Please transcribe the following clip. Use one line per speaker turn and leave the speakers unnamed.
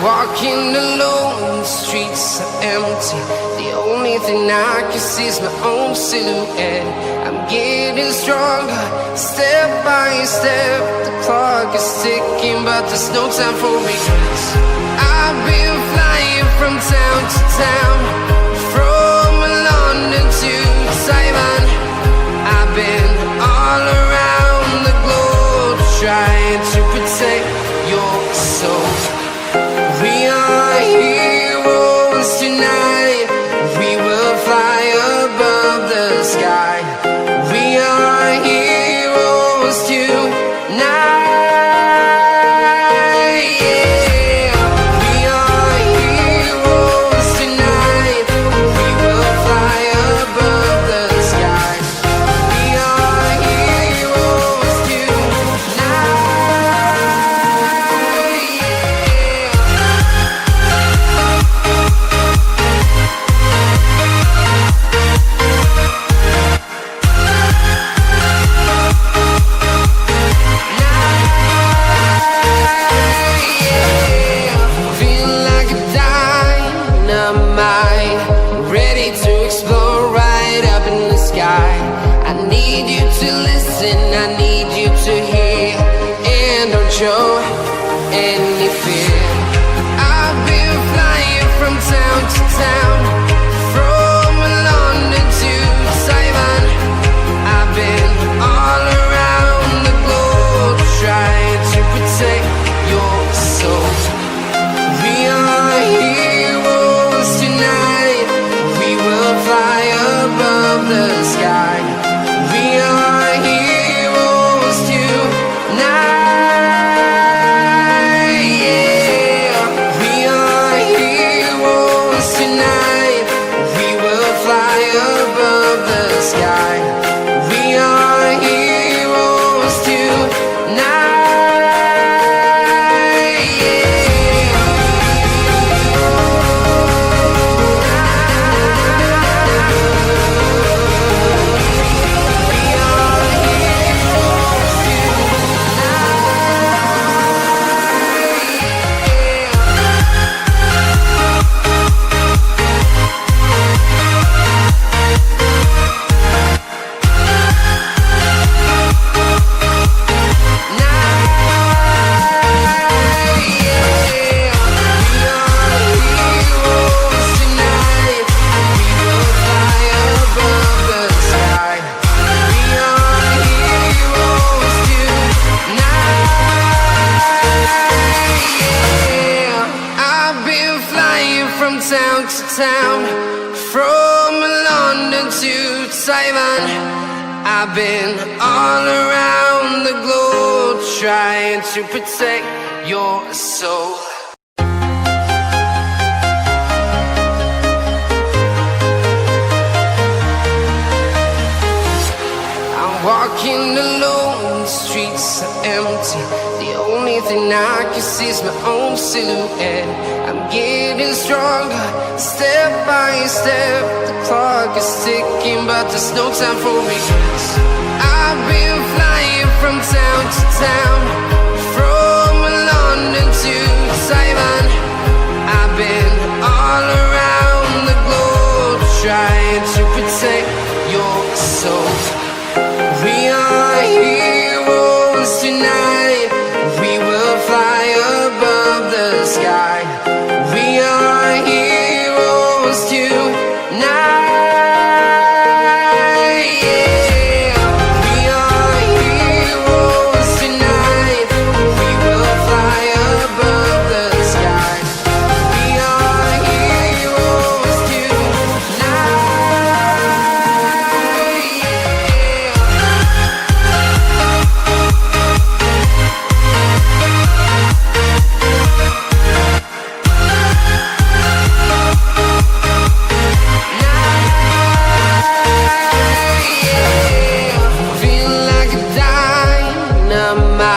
Walking alone, the streets are empty. The only thing I can see is my own silhouette. I'm getting stronger, step by step. The clock is ticking, but there's no time for regrets. I've been flying from town to town, from London to Taiwan. I've been all around the globe, trying to protect your soul. We are heroes tonight. We will fly above the sky. We are heroes tonight. Yeah. We are heroes tonight. We will fly above the sky. We are heroes tonight. I need you to hear, and don't show any fear. I've been flying from town to town, from London to Taiwan. I've been all around the globe, trying to protect your soul. We are heroes tonight. We will fly above the sky. We are heroes tonight. Yeah. We are heroes tonight. We will fly above the sky. We are heroes tonight. Town to town, from London to Taiwan. I've been all around the globe, trying to protect your soul. I'm walking alone, the streets are empty. The only thing I can see is my own silhouette. I'm getting stronger, step by step. The clock is ticking, but there's no time for regrets. I've been flying from town to town, from London to Taiwan.